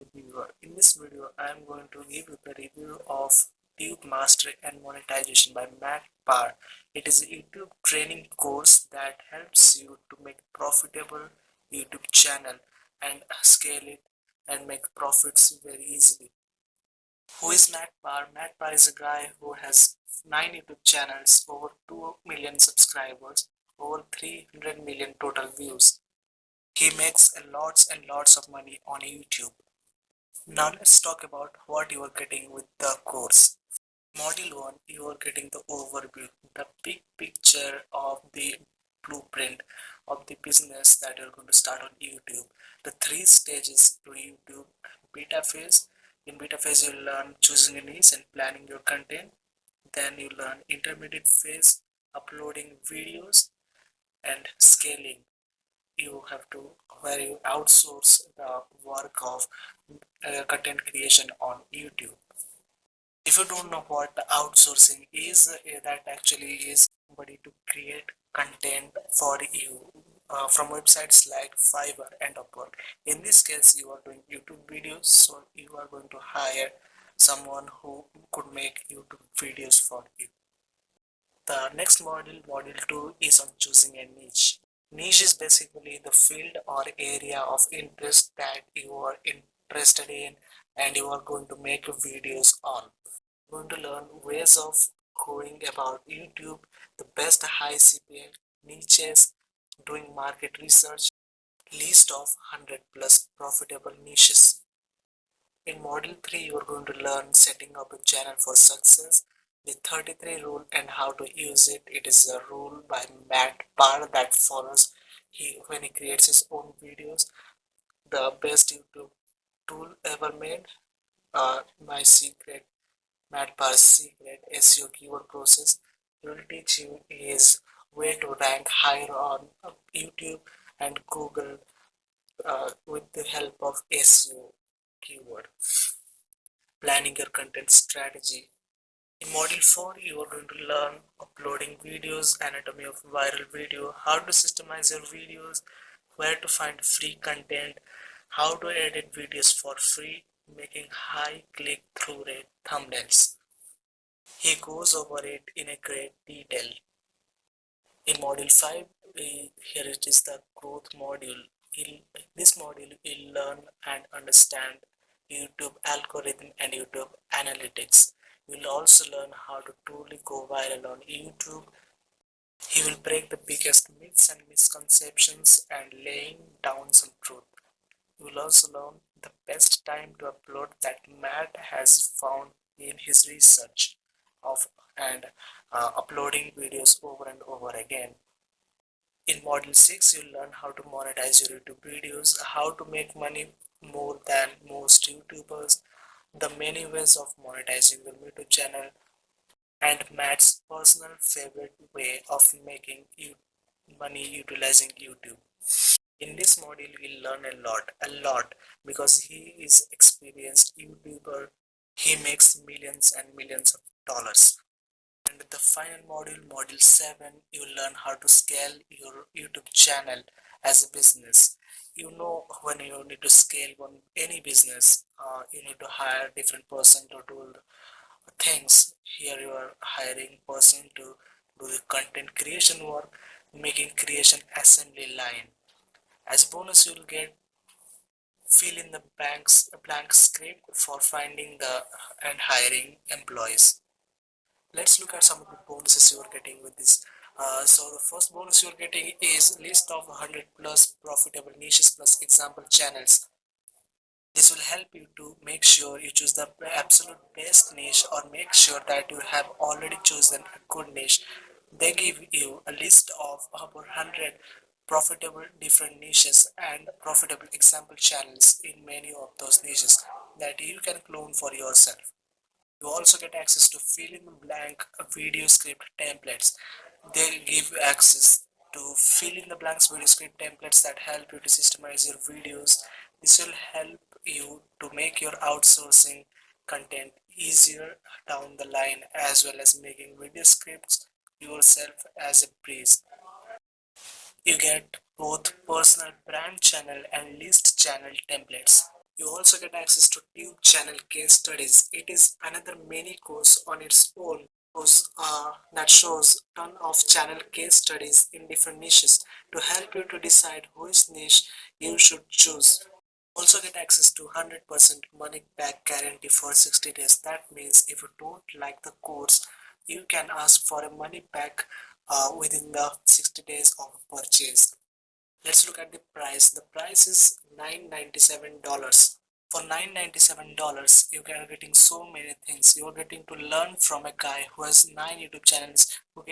Viewer. In this video, I am going to give you the review of YouTube Mastery and Monetization by Parr. It is a YouTube training course that helps you to make profitable YouTube channel and scale it and make profits very easily. Who is Parr? Parr is a guy who has 9 YouTube channels, over 2 million subscribers, over 300 million total views. He makes lots and lots of money on YouTube. Now let's talk about what you are getting with the course. Module 1, you are getting the overview, the big picture of the blueprint of the business that you're going to start on YouTube. The 3 stages to YouTube: beta phase. In beta phase, you learn choosing a niche and planning your content. Then you learn intermediate phase, uploading videos and scaling. You have to where you outsource the work of content creation on YouTube. If you don't know what the outsourcing is, that actually is somebody to create content for you from websites like Fiverr and Upwork. In this case, you are doing YouTube videos, so you are going to hire someone who could make YouTube videos for you. The next module 2, is on choosing a niche. Niche is basically the field or area of interest that you are interested in and you are going to make videos on. You're going to learn ways of going about YouTube, the best high CPA niches, doing market research, list of 100 plus profitable niches. In Module 3, you are going to learn setting up a channel for success, the 33 rule and how to use it. It is a rule by Parr that follows when he creates his own videos. The best YouTube tool ever made. My secret, Parr's secret SEO keyword process will teach you is way to rank higher on YouTube and Google with the help of SEO keyword. Planning your content strategy. In Module 4, you are going to learn uploading videos, anatomy of viral video, how to systemize your videos, where to find free content, how to edit videos for free, making high click-through rate thumbnails. He goes over it in a great detail. In Module 5, here it is the growth module. In this module, you'll learn and understand YouTube algorithm and YouTube analytics. You'll also learn how to truly go viral on YouTube. He will break the biggest myths and misconceptions and laying down some truth. You will also learn the best time to upload that Matt has found in his research of and uploading videos over and over again. In Module 6, you'll learn how to monetize your YouTube videos, how to make money more than most YouTubers, the many ways of monetizing your YouTube channel, and Matt's personal favorite way of making money utilizing YouTube. In this module, we'll learn a lot, because he is experienced YouTuber. He makes millions and millions of dollars. And the final module, module 7, you learn how to scale your YouTube channel as a business. You know, when you need to scale any business, you need to hire different person to do things. Here you are hiring person to do the content creation work, making creation assembly line. As bonus, you'll get fill in the blank script for finding the and hiring employees. Let's look at some of the bonuses you are getting with this. So the first bonus you are getting is list of 100 plus profitable niches plus example channels. This will help you to make sure you choose the absolute best niche, or make sure that you have already chosen a good niche. They give you a list of about 100 profitable different niches and profitable example channels in many of those niches that you can clone for yourself. You also get access to fill in the blank video script templates. They give you access to fill in the blanks video script templates that help you to systemize your videos. This will help you to make your outsourcing content easier down the line, as well as making video scripts yourself as a breeze. You get both personal brand channel and list channel templates. You also get access to Tube channel case studies. It is another mini course on its own that shows ton of channel case studies in different niches to help you to decide which niche you should choose. Also get access to 100% money back guarantee for 60 days. That means if you don't like the course, you can ask for a money back within the 60 days of purchase. Let's look at the price. The price is $997. For $997, you are getting so many things. You're getting to learn from a guy who has 9 YouTube channels who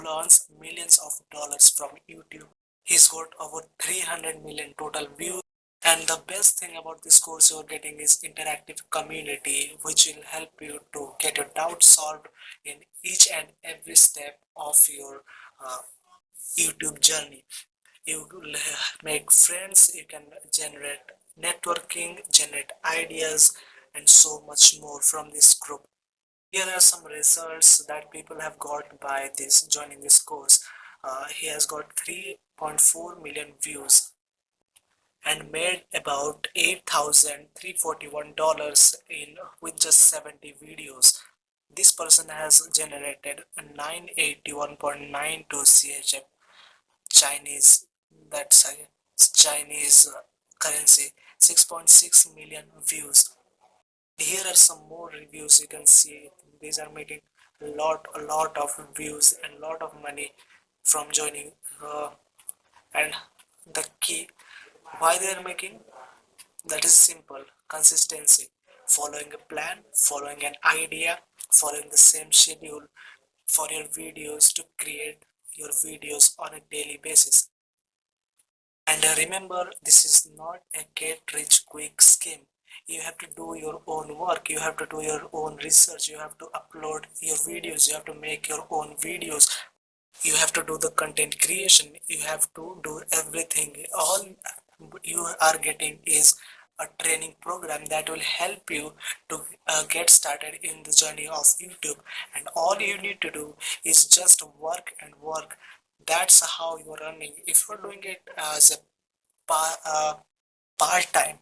earns millions of dollars from YouTube. He's got over 300 million total views. And the best thing about this course you're getting is interactive community, which will help you to get your doubts solved in each and every step of your uh, YouTube journey. You will make friends, you can generate networking, generate ideas, and so much more from this group. Here are some results that people have got by this joining this course. He has got 3.4 million views and made about $8,341 in with just 70 videos. This person has generated 981.92 CHF Chinese, that's Chinese currency, 6.6 million views. Here are some more reviews. You can see these are making a lot of views and lot of money from joining. And the key why they are making, that is simple: consistency, following a plan, following an idea, following the same schedule for your videos to create your videos on a daily basis. And remember, this is not a get rich quick scheme. You have to do your own work, you have to do your own research, you have to upload your videos, you have to make your own videos, you have to do the content creation, you have to do everything. All you are getting is a training program that will help you to get started in the journey of YouTube, and all you need to do is just work and work. That's how you're earning. If you're doing it as a part-time,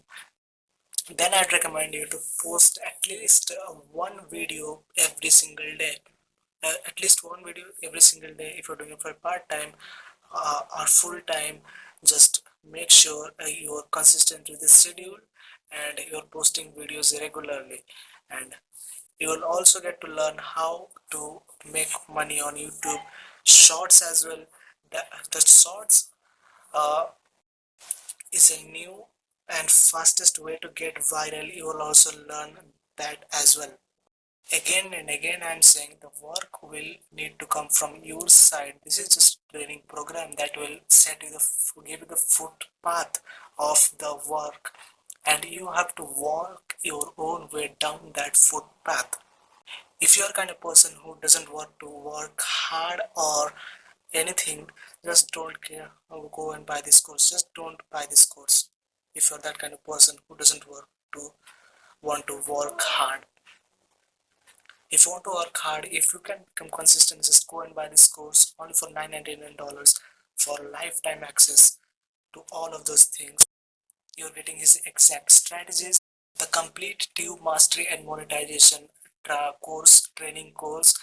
then I'd recommend you to post at least one video every single day. At least one video every single day. If you're doing it for part-time or full-time, just make sure you're consistent with the schedule and you're posting videos regularly. And you will also get to learn how to make money on YouTube shorts as well. The shorts uh, is a new and fastest way to get viral. You will also learn that as well. Again and again, I'm saying the work will need to come from your side. This is just training program that will set you give you the footpath of the work, and you have to walk your own way down that footpath. If you're kind of person who doesn't want to work hard or anything, just don't care, go and buy this course. Just don't buy this course if you're that kind of person who doesn't want to work hard. If you want to work hard, if you can become consistent, just go and buy this course only for $999 for lifetime access to all of those things. You're getting his exact strategies, the complete Tube Mastery and Monetization training course,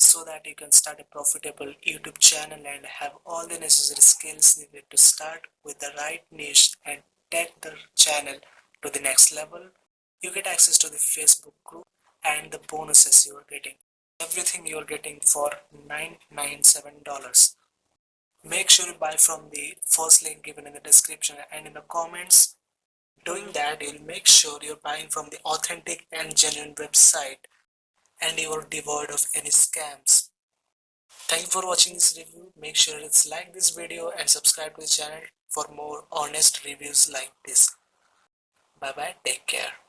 so that you can start a profitable YouTube channel and have all the necessary skills needed to start with the right niche and take the channel to the next level. You get access to the Facebook group and the bonuses you are getting. Everything you are getting for $997. Make sure you buy from the first link given in the description and in the comments. Doing that, you'll make sure you're buying from the authentic and genuine website and you're devoid of any scams. Thank you for watching this review. Make sure to like this video and subscribe to the channel for more honest reviews like this. Bye bye, take care.